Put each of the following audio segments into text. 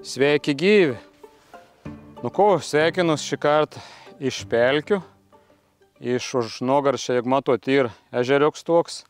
Sveiki gyvi. Nu ko, sveikinus šį kartą iš pelkių, iš už nugaršio, jeigu matot, ir ežeriuks toks.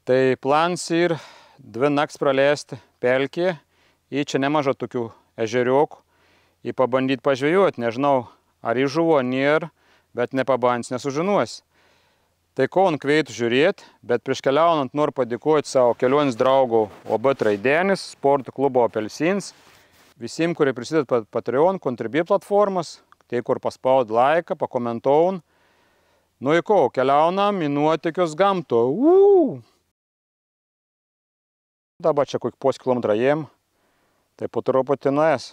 Tai plans ir 2 nakts praleisti pelkėje, į čia nemaža tokių ežeriukų, į pabandyti pažvejoti, nežinau, ar į žuvo nėra, bet nepabandys nesužinuosi. Tai ko ant kveitų žiūrėti, bet prieš keliaunant noriu padėkoti savo kelionės draugų OB Traidenis, sporto klubo Apelsins, visiems, kurie prisideda Patreon, Contribui platformas, tai kur paspaud laiką, pakomentaun. Nu į ko, keliaunam į nuotykius gamto. Dabar čia kokį kilometrą ėjom, tai po truputį nuės.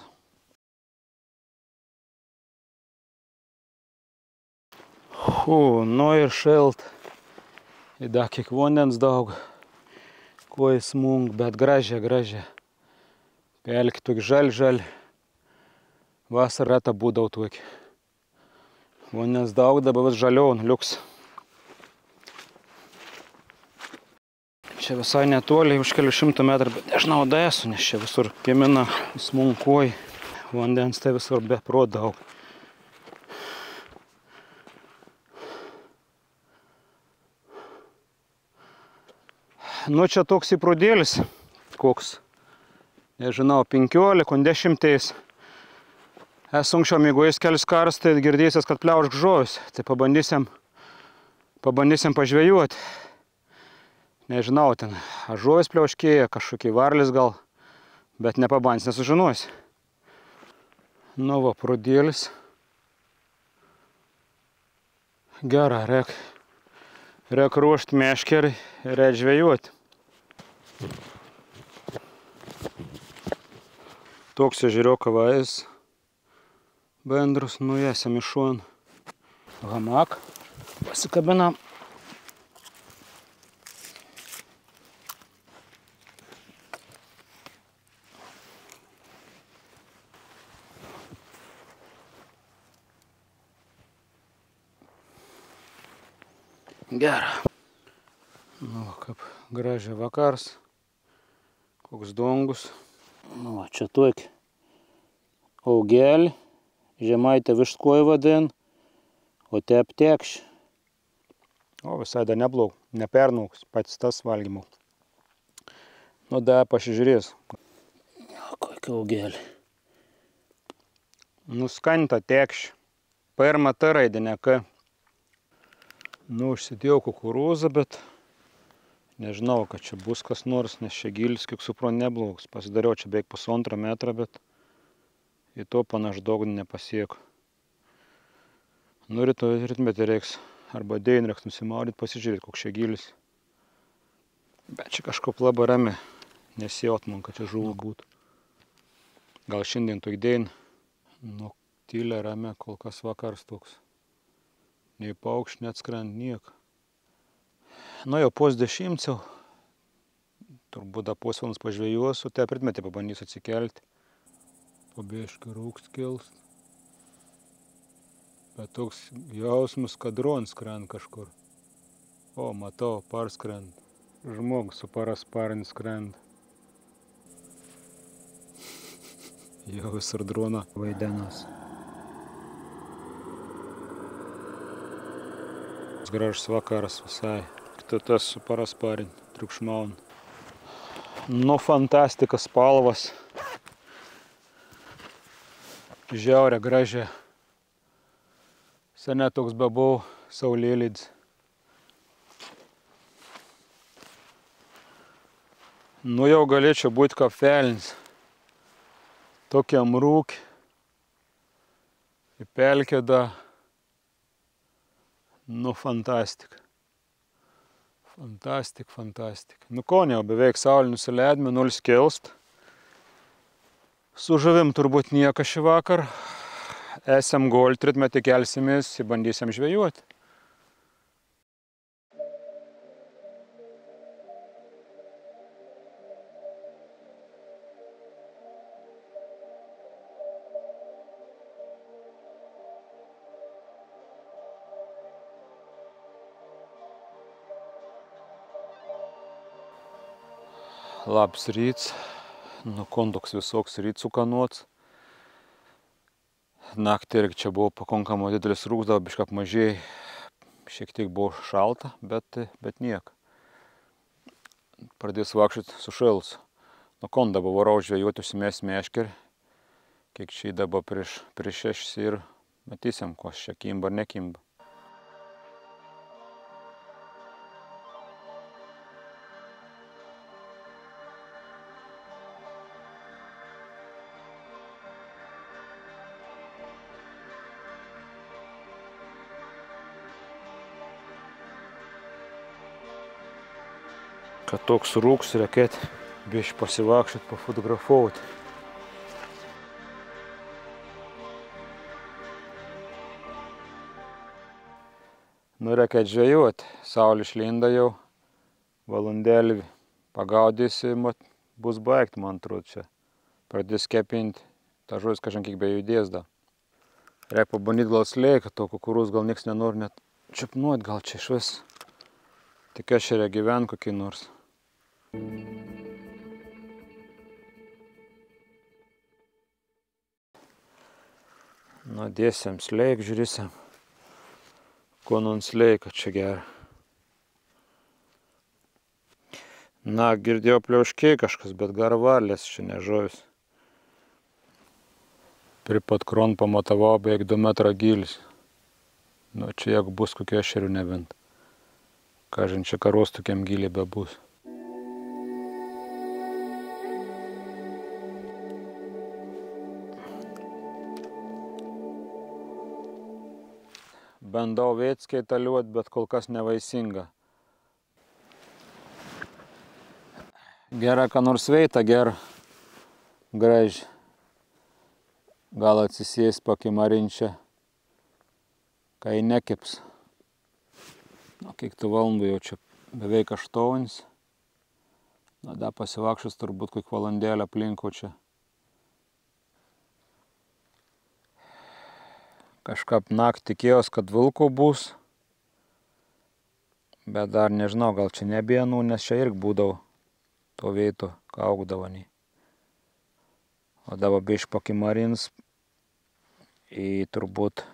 Nu ir šelt. Ir dar kiek vandens daug, kuo įsmung, bet gražia. Pelkį tokį žal. Vasarą tą būdau tokį. Vandens daug, dabar vis žalion, liuks. Čia visai netoli, už kelių šimtų metrų, bet nežinau, esu, nes čia visur piemina, smunkuoj. Vandens tai visur bepro daug. Nu čia toks įprūdėlis, koks. Nežinau, 15-10. Esu anksčiau mėgojęs kelis kartus, tai girdėsis, kad pliaušk žuvis. Tai pabandysim pažvejoti. Nežinau, ten žuvis pliauškėja, kažkokie varlis gal, bet nepabandys, nesužinuosi. Nu va, prūdėlis. Gera, reik ruošti meškerį ir reik žvejoti. Toks ežeriuko vaizdas bendrus, nuėsim į šon hamak, pasikabinam. Gera. Nu, kaip gražiai vakars, koks dangus. Nu, čia tokį augelį, žemaitę vištkoj vadin, o te aptekšį. O visai dar neblog, nepernauks, patys tas valgymo. Nu, da pasižiūrės. O, kokį augelį. Nu, skanta tekšį. Pirma T raidė, ne K. Nu, užsidėjau kukurūzą, bet nežinau, kad čia bus kas nors, nes čia gilis, kiek suprantu, neblogas. Pasidariau čia beveik 1,5 metrą, bet į to panašu daug nepasieku. Nu, rytoj ritmetį reiks, arba dėjin reiks nusimaudyti, pasižiūrėti, koks čia gilis. Bet čia kažkaip labai rami, nesijaut man, kad čia žuvų būtų. Gal šiandien toj dėjin, nu, tylė rami, kol kas vakars toks. Nei paukščių neatskrend, nieko. Nu, jau pos 10, turbūt da pusvalandis pažvejuosiu, tai pritmetį pabandysiu atsikelti. Pabėškai rūks kils. Bet toks jausmas, kad dronas skrend kažkur. O, matau, parskrend. Žmogus su parasparniu skrend. Jau visur droną vaidenas. Gražus vakaras visai. Tas su parasparniu triukšmaun. Nu, fantastika spalvas. Žiaurė, gražia. Seniai toks bebuvau, saulėlydis. Nu, jau galėčiau būti kaip velnis. Tokiam rūk. Į pelkę da. Nu, fantastika. Fantastika. Nu ko, jau beveik saulė nusileid, mėnulis kilst. Su žuvim turbūt nieko šį vakar. Esam Gold ritmetį kelsimės, bandysim žvejoti. Labs ryts. Nu, kondoks visoks ryt sukanots. Naktį irgi čia buvo pakankamai didelis rūksdavo, biškai apmažėjai. Šiek tiek buvo šalta, bet niek. Pradės vaikščiot sušėlus. Nu, kondą buvo varau žvejoti, užsimės meškerį. Kiek čia dabar prieš 6 ir matysim, ko čia kimba ar nekimba. Kad toks rūks, reikėt biškį pasivakščiot, pafotografuoti. Nu, reikėt žvejoti. Saulė išlinda jau. Valandėlį pagaudysi, bus baigti, man atrodo, čia. Pradės kepinti. Ta žuvis kažin kiek bejudės da. Reik pabandyti gal slėgą, to kukurūz gal nieks nenori net čiapnuot, gal čia išvis. Tik ešerė gyven kokį nors. Nu, dėsim slėg, žiūrėsim. Ko non slėga čia gera. Na, girdėjau pliauškiai kažkas, bet garvalės čia nežuvis. Prie pat kron pamatavau beveik 2 metrų gylis. Nu, čia jeigu bus kokių ešerių nebent. Kažin, čia karos tokiam giliai bebus. Bandau vėckiai taliuot, bet kol kas nevaisinga. Gera, ką nors veita, gera. Graži. Gal atsisės pakimarinčia, kai nekips. Nu, kiek tų valandų jau čia beveik 8. Na, da pasivakščius turbūt kokią valandėlę aplinkų čia. Kažkaip naktį tikėjos, kad vilkų bus. Bet dar nežinau, gal čia nebienų, nes čia irgi būdavo to veito, ką augdavo. O dabar biškį pakimarins į turbūt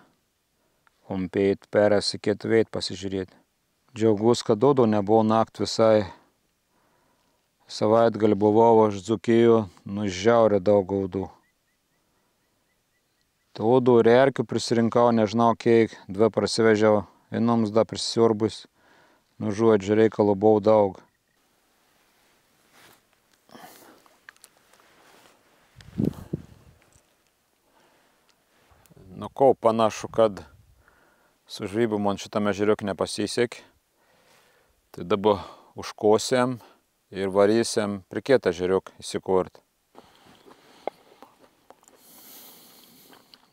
umpeit perės į kitą veitą pasižiūrėti. Džiaugus, kad daugiau nebuvo naktį visai. Savaitgalį buvau aš Dzūkijų, nu žiauriai daug gaudų. Taudų ir erkių prisirinkau, nežinau kiek, 2 prasivežiau, vienoms da prisisiurbus. Nu, žodžiu, reikalų buvo daug. Nu, ko panašu, kad su žvybu man šitame ežeriuke nepasisekė. Tai dabar užkosėm ir varysim prie kitą ežeriuką įsikurti.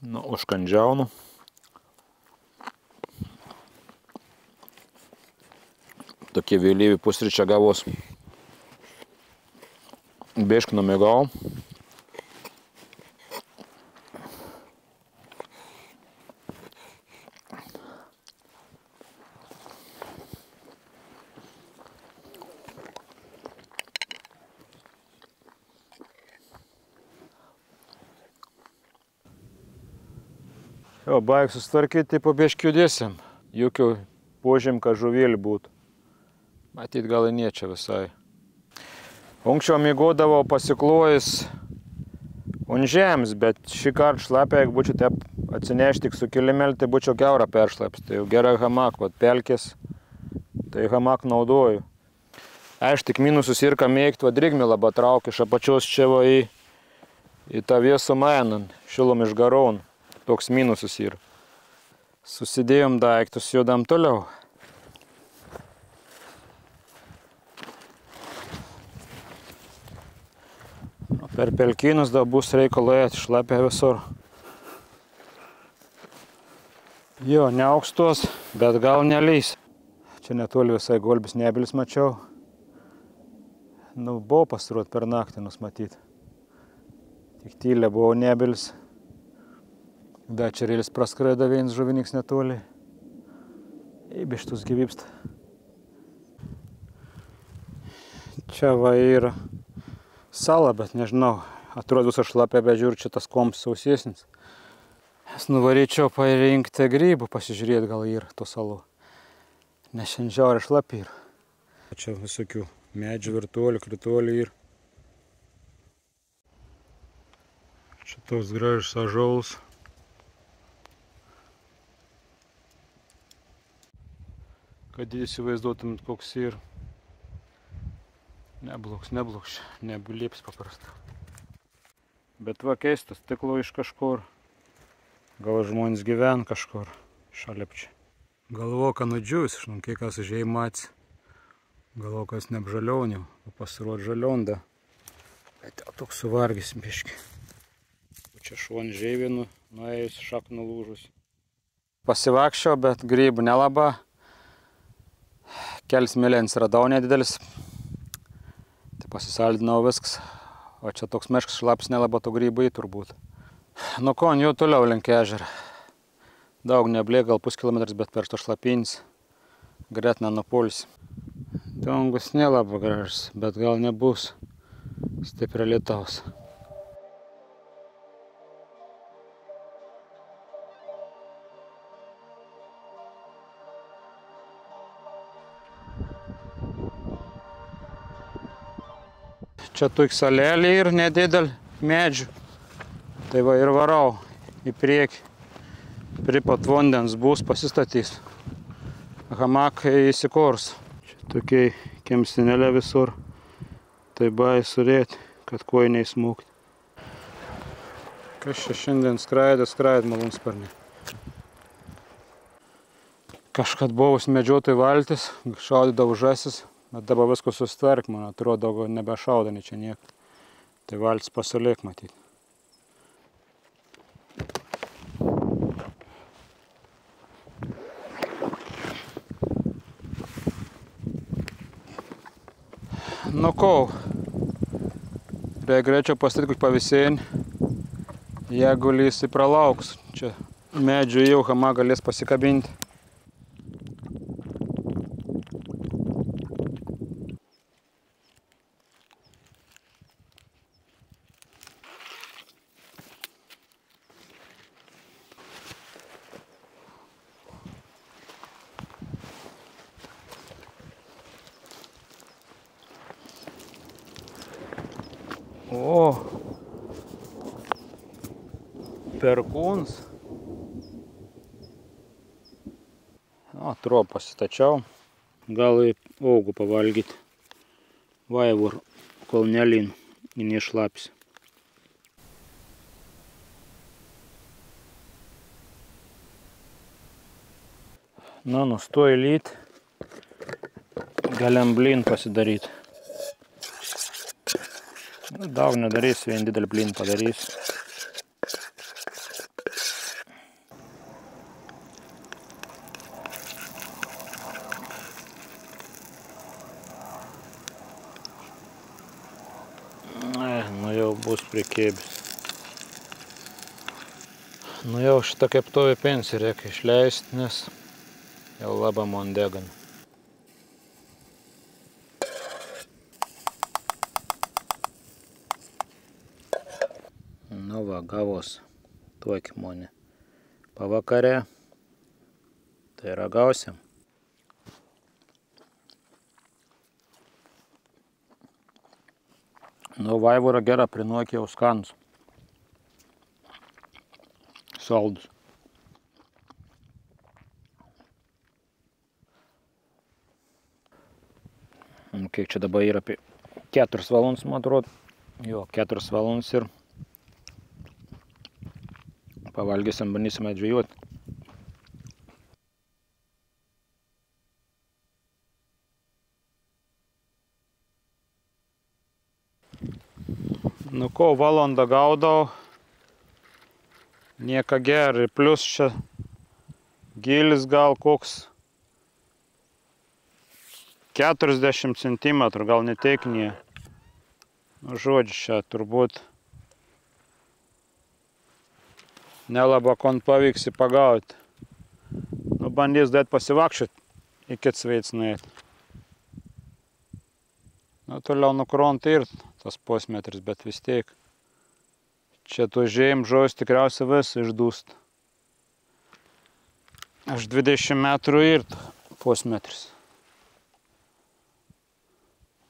Nu, užkandžiaunu. Tokie vėlyvi pusryčiai gavos. Biškį numigau. Jo, baig susitvarkyti, po biškį judėsim. Jokių požym, kad žuvėlį būtų. Matyt, gal ir niečia visai. Anksčiau miegodavau pasiklojus ant žemės, bet šį kartą šlapę, jeigu būčiau taip atsinešti tik su kilimėlį, tai būčiau kiaurą peršlapęs. Tai jau gerai hamak, vat pelkės, tai hamak naudoju. Aš tik minusus ir ką mėgti, vat drigmį labai traukia iš apačios čia va į tą viesumą einant, šilom iš garon. Toks minusus yra. Susidėjom daiktus, judam toliau. Per pelkynus da bus reikalai šlapia visur. Jo, neaukstos, bet gal neleis. Čia netoli visai Golbis nebilis mačiau. Nu, buvo pasiruot per naktį nusmatyti. Tik tylė buvo nebilis. Dačerėlis praskraido vienas žuviniks netoli. Bištus gyvybsta. Čia va yra salą, bet nežinau, atrodo visą šlapę, bet žiūriu, čia tas komps sausesnis. Es nuvaryčiau parinkti grybų, pasižiūrėti gal ir to salų. Nes šiandien žiauriai šlapi yra. Čia visokių medžių, virtuolių, kritolių ir. Čia toks gražus ąžuolas. Kad įsivaizduotumėt, koks ir. Nebloks, nebulėps paprasta. Bet va keistas, stiklo iš kažkur. Gal žmonės gyven kažkur šalia čia. Galvo, kad nudžiūs, žinau, kiek kas užėjai matys. Galvo, kas ne žalionių, o pasiruot žaliondą. Bet jau toks suvargis biški. Čia šuon žeivinu, nuėjus šaknų lūžus. Pasivakščiau, bet grybų nelaba. Kelis mėlėns radau nedidelis. Tai pasisaldinau viskas. O čia toks meškas šlaps nelaba to grybai turbūt. Nu ko, jau toliau link ežerą. Daug neblėk, gal puskilometras, bet per to šlapins. Gretina nupulsi. Dangus nelaba gražus, bet gal nebus stipria lietaus. Čia tuik salelė ir nedidel medžių. Tai va ir varau į priekį. Prie pat vandens bus pasistatys. Hamakai įsikurs. Čia tokiai kemsinėlė visur. Tai baisu surėti, kad kojiniai smūgti. Kas čia šiandien skraidė malūnsparniai. Kažkad buvus medžiotojų valtis, šaudydavo žąsis. Bet dabar viskas susitvark, man atrodo, nebešauda čia nieko. Tai valtis pasiliek matyti. Nu ko, greičiau pastatyti kokį pavėsėnį. Jeigu lysi pralauks, čia medžių jau hama galės pasikabinti. O, perkūnas. Atrodo pasitačiau. Gal į augų pavalgyti. Vaivur, kol nelin, neišlapsi. Na, nustoji lyt. Galim blyn pasidaryti. Daug nedarys, vien didelį blyn padarys. Nu jau bus prikėbis. Nu jau šitą keptuvį pensį reikia išleisti, nes jau labai man degana. Nu va, gavos tokį monį pavakare. Tai ragausim. Nu, vaivų yra gera, prinuokė jau skanus. Saldus. Kiek čia dabar yra apie 4 valandas, man atrodo. Jo, 4 valandas ir pavalgysim, bandysime žvejoti. Nu ko, valandą gaudau. Nieka gerai. Plius čia gilis gal koks 40 cm, gal neteiknie. Nu, žodžiu, čia turbūt nelaba kon pavyks pagauti. Nu, bandys dėt pasivakščioti, iki sveic nuėti. Nu, toliau nukront ir tas pusmetris, bet vis tiek. Čia to žemžojus tikriausiai vis išdūst. Aš 20 metrų ir pusmetris.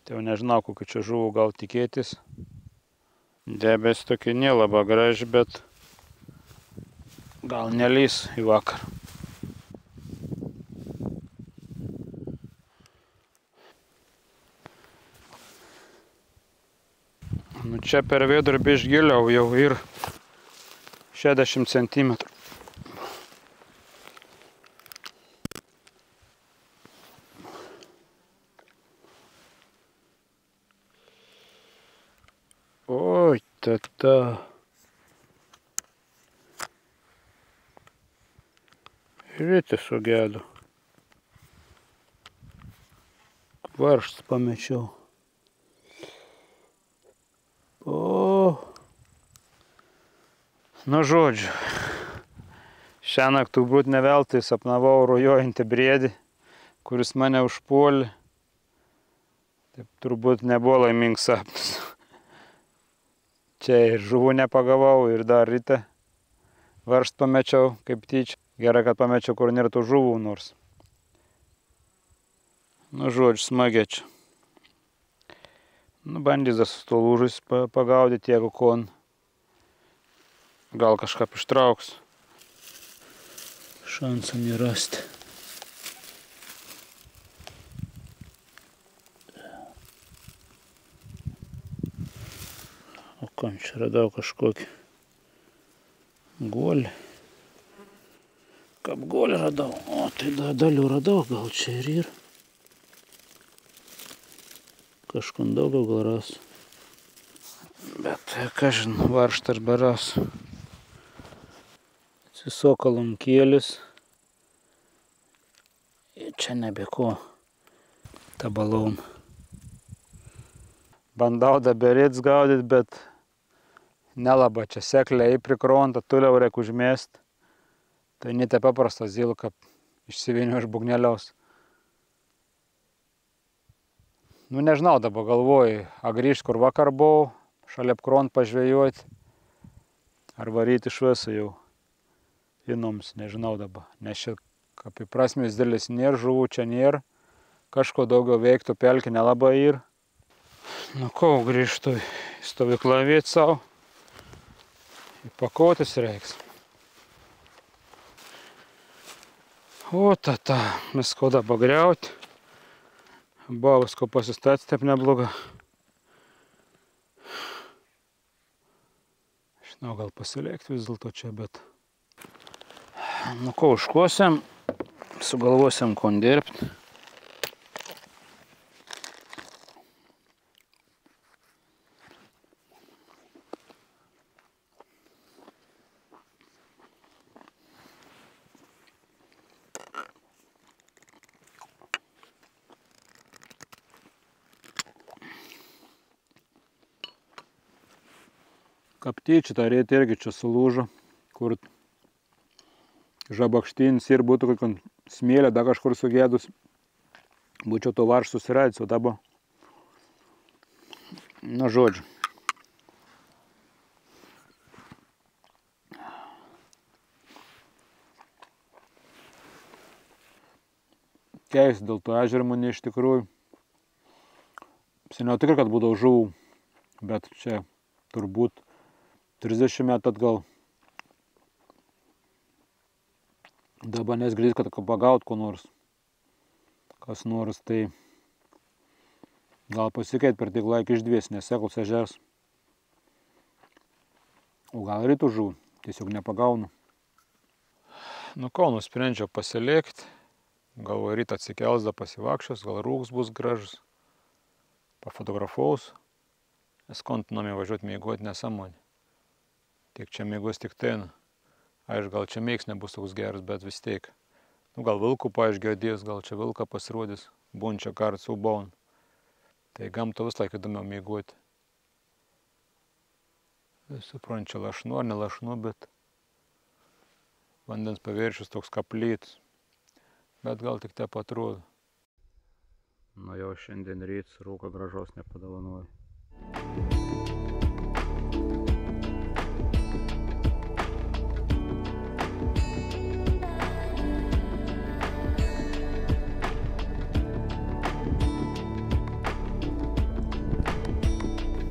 Tai jau nežinau, kokiu čia žuvų gal tikėtis. Debes tokie nelabai graži, bet gal nelys į vakar. Nu, čia per vidurį biškį giliau jau ir 60 cm. Oi, tata. Žiūrėti sugedo. Varžtas pamečiau. Nu, žodžiu, šiąnakt turbūt ne veltui sapnavau rujojantį briedį, kuris mane užpuolė. Taip turbūt nebuvo laimingas sapnas. Čia ir žuvų nepagavau, ir dar ryte varžt pamečiau kaip tyčia. Gerai, kad pamečiau, kur nėra tų žuvų nors. Nu, žodžiu, smagiai čia. Nu, bandytas su to lūžais pagaudyti, jeigu kon. Gal kažką ištrauks. Šansų nerasti. O kam čia radau kažkokį guolį. Kaip guolį radau. O, tai dalių radau, gal čia ir yra. Kažkur daugiau gal rasiu. Bet, kažin, varžtą arba rasiu. Sokolonkėlis. Čia nebeko tabalon. Bandau daberėts gaudyti, bet nelabai čia sekliai prikronta, toliau reikia užmėst. Tai ne taip paprasta zylka išsivinio iš bugneliaus. Nu, nežinau, dabar galvoju, a grįžt kur vakar buvau, šalia apkront pažvejoti, ar varyti iš viso jau. Inoms, nežinau dabar, nes čia kaip prasmės didelis nėra, žuvų čia nėra, kažko daugiau veiktų, pelkė nelabai yra. Nu, ko, grįžtu į stovyklą vietą savo, įpakuotis reiks. O, tata, visko dabar griauti, buvo visko pasistati taip nebloga. Žinau, gal pasilikti vis dėlto čia, bet... Nu, ko užkuosiam, sugalvosiam kon dirbti. Kaptyčių tą reitį irgi čia sulūžo, kur žabakštinis ir būtų kokį smėlę, dar kažkur sugėdus. Būčiau to varžtų susiradęs, o dabar. Nu, žodžiu. Keis dėl to ežero mane iš tikrųjų. Seniau tikrai, kad būdavo žuvų, bet čia turbūt 30 metų atgal. Dabar nesgrįs, kad pagaut ko nors. Kas nors, tai gal pasikeit per tiek laiką išdvies, nes seklos ežeras. O gal rytų žuvų, tiesiog nepagaunu. Nu ko, nusprendžiau pasilikti. Galvoju, rytą atsikels, da pasivakščios, gal rūks bus gražus. Pafotografaus. Nes kontinami važiuoti mėgoti nesąmonė. Tiek čia mėgos, tik ten. Aišku, gal čia mėgs nebus toks geras, bet vis tiek. Nu, gal vilkų paaišgėdės, gal čia vilką pasirodys. Būn čia kart saubaun. Tai gamta vis laik įdomiau mėgoti. Suprantu, čia lašnu ar nelašnu, bet vandens paviršius toks kaplytis. Bet gal tik taip atrodo. Nu jau šiandien ryt rūko gražos nepadovanoju.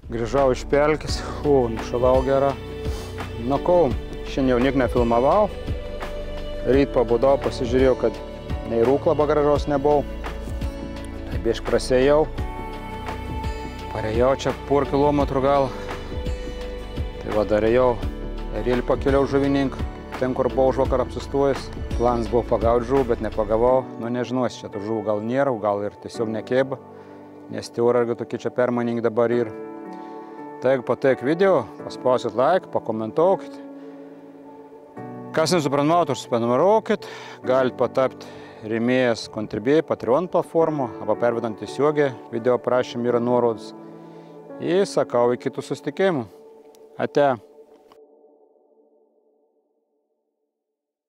Grįžau iš pelkės, nušalau gerą. Nu kau, šiandien jau niek nefilmavau. Ryt pabudau, pasižiūrėjau, kad nei rūklaba gražos nebuvau. Tai bišk prasėjau. Parėjau čia por kilometrų gal. Tai va darėjau. Ir pakeliau žuvininkų, ten kur buvau už vakar apsistojęs. Planas buvo pagauti žuvų, bet nepagavau. Nu nežinau, čia tų žuvų gal nėra, gal ir tiesiog nekėba. Nes tie orai tokie čia permainingi dabar ir. Tai jeigu patiko video, paspausit like, pakomentuokit. Kas nesuprantat, užsiprenumeruokit. Galit patapti rėmėjas Contribui Patreon platformą, arba pervedant tiesiogiai, video aprašyme yra nuorodos. Ir sakau, iki kitų susitikimų. Ate.